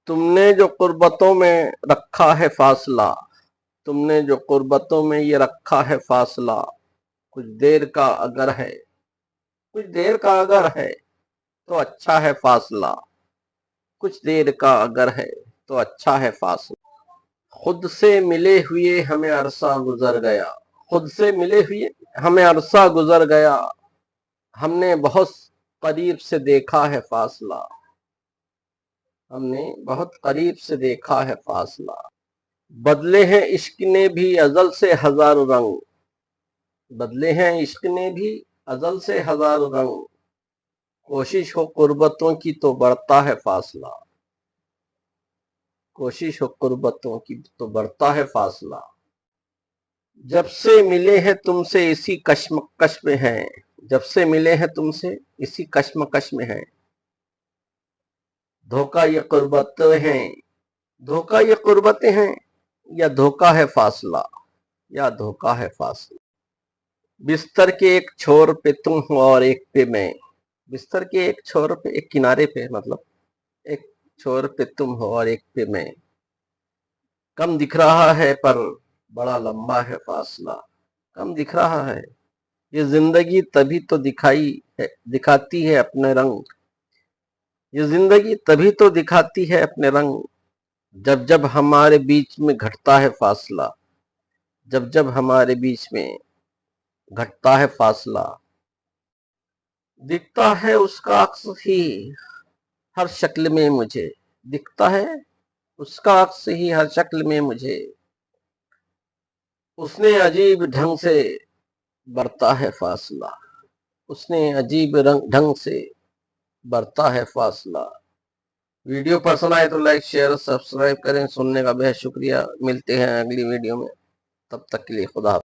تم نے جو قربتوں میں رکھا ہے فاصلہ، تم نے جو قربتوں میں یہ رکھا ہے فاصلہ، کچھ دیر کا اگر ہے، کچھ دیر کا اگر ہے تو اچھا ہے فاصلہ، کچھ دیر کا اگر ہے تو اچھا ہے فاصلہ۔ خود سے ملے ہوئے ہمیں عرصہ گزر گیا، خود سے ملے ہوئے ہمیں عرصہ گزر گیا، ہم نے بہت قریب سے دیکھا ہے فاصلہ، ہم نے بہت قریب سے دیکھا ہے فاصلہ۔ بدلے ہیں عشق نے بھی ازل سے ہزاروں رنگ، بدلے ہیں عشق نے بھی ازل سے ہزاروں رنگ، کوشش ہو قربتوں کی تو بڑھتا ہے فاصلہ، کوشش ہو قربتوں کی تو بڑھتا ہے فاصلہ۔ جب سے ملے ہیں تم سے اسی کشمکش میں ہیں، جب سے ملے ہیں تم سے اسی کشمکش میں ہیں، دھوکہ یہ قربتیں ہیں، دھوکہ یہ قربتیں ہیں، یا دھوکہ ہے فاصلہ، یا دھوکہ ہے فاصلہ۔ بستر کے ایک چھور پہ تم ہو اور ایک پہ میں، بستر کے ایک چھور پہ، ایک کنارے پہ، مطلب ایک چھور پہ تم ہو اور ایک پہ میں، کم دکھ رہا ہے پر بڑا لمبا ہے فاصلہ، کم دکھ رہا ہے۔ یہ زندگی تبھی تو دکھاتی ہے اپنے رنگ، یہ زندگی تبھی تو دکھاتی ہے اپنے رنگ، جب جب ہمارے بیچ میں گھٹتا ہے فاصلہ، جب جب ہمارے بیچ میں گھٹتا ہے فاصلہ۔ دکھتا ہے اس کا عکس ہی ہر شکل میں مجھے، دکھتا ہے اس کا عکس ہی ہر شکل میں مجھے، اس نے عجیب ڈھنگ سے برتا ہے فاصلہ، اس نے عجیب ڈھنگ سے برتا ہے فاصلہ۔ ویڈیو پسند آئے تو لائک شیئر اور سبسکرائب کریں۔ سننے کا بہت شکریہ، ملتے ہیں اگلی ویڈیو میں، تب تک کے لیے خدا حافظ۔